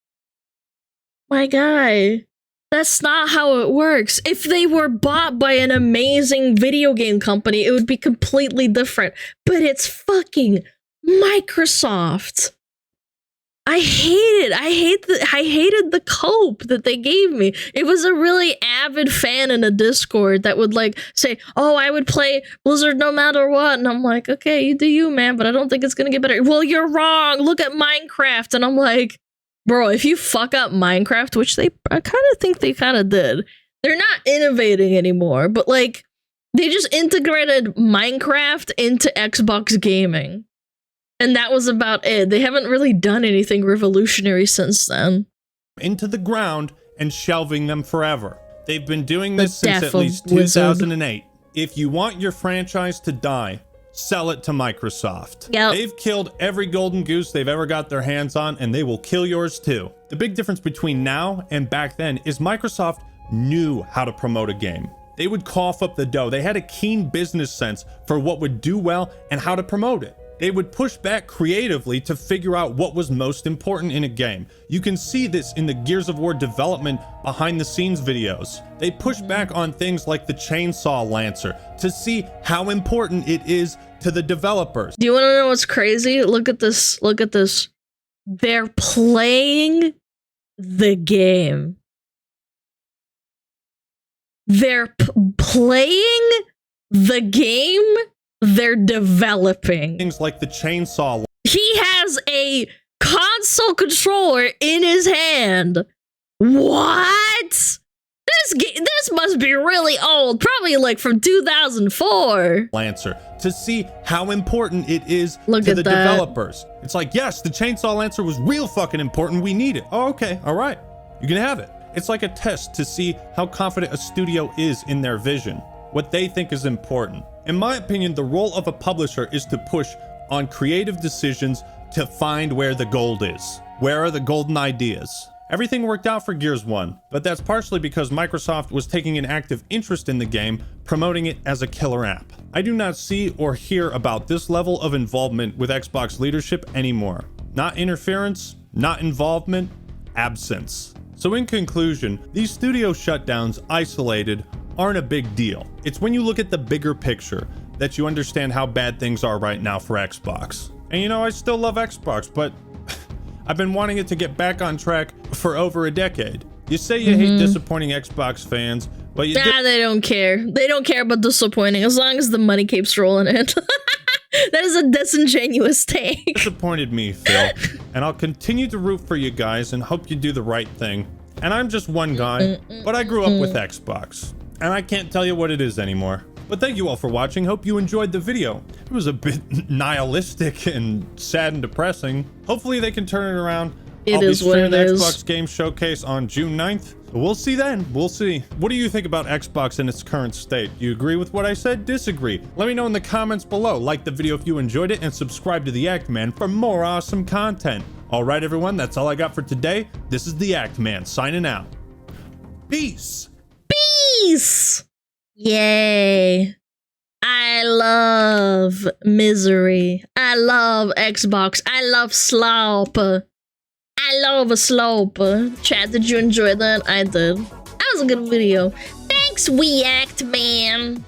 my guy, that's not how it works. If they were bought by an amazing video game company, it would be completely different. But it's fucking Microsoft. I hate it. I hated the cope that they gave me. It was a really avid fan in a Discord that would like say, oh, I would play Blizzard no matter what. And I'm like, okay, you do you, man, but I don't think it's gonna get better. Well, you're wrong. Look at Minecraft. And I'm like, bro, if you fuck up Minecraft, which I kind of think they kind of did, they're not innovating anymore, but like they just integrated Minecraft into Xbox gaming. And that was about it. They haven't really done anything revolutionary since then. Into the ground and shelving them forever. They've been doing this since at least 2008. If you want your franchise to die, sell it to Microsoft. Yep. They've killed every golden goose they've ever got their hands on, and they will kill yours too. The big difference between now and back then is Microsoft knew how to promote a game. They would cough up the dough. They had a keen business sense for what would do well and how to promote it. They would push back creatively to figure out what was most important in a game. You can see this in the Gears of War development behind the scenes videos. They push back on things like the Chainsaw Lancer to see how important it is to the developers. Do you want to know what's crazy? Look at this. Look at this. They're playing the game. They're playing the game they're developing. Things like the Chainsaw. He has a console controller in his hand. What? This must be really old, probably like from 2004. Lancer to see how important it is Look to at the that. developers. It's like, yes, the Chainsaw Lancer was real fucking important. We need it. Oh, okay. All right. You can have it. It's like a test to see how confident a studio is in their vision, what they think is important. In my opinion, the role of a publisher is to push on creative decisions to find where the gold is. Where are the golden ideas? Everything worked out for Gears 1, but that's partially because Microsoft was taking an active interest in the game, promoting it as a killer app. I do not see or hear about this level of involvement with Xbox leadership anymore. Not interference, not involvement, absence. So in conclusion, these studio shutdowns isolated aren't a big deal. It's when you look at the bigger picture that you understand how bad things are right now for Xbox. And you know, I still love Xbox, but I've been wanting it to get back on track for over a decade. You say you hate disappointing Xbox fans, but you they don't care. They don't care about disappointing as long as the money keeps rolling in. That is a disingenuous take. Disappointed me, Phil, and I'll continue to root for you guys and hope you do the right thing. And I'm just one guy, but I grew up with Xbox, and I can't tell you what it is anymore. But thank you all for watching. Hope you enjoyed the video. It was a bit nihilistic and sad and depressing. Hopefully they can turn it around. I'll be streaming the Xbox Game Showcase on June 9th. We'll see then. We'll see. What do you think about Xbox in its current state? Do you agree with what I said? Disagree? Let me know in the comments below. Like the video if you enjoyed it and subscribe to The Act Man for more awesome content. All right, everyone. That's all I got for today. This is The Act Man signing out. Peace. Peace. Yay. I love misery. I love Xbox. I love slop. I love a slope. Chat, did you enjoy that? I did. That was a good video. Thanks, We Act Man.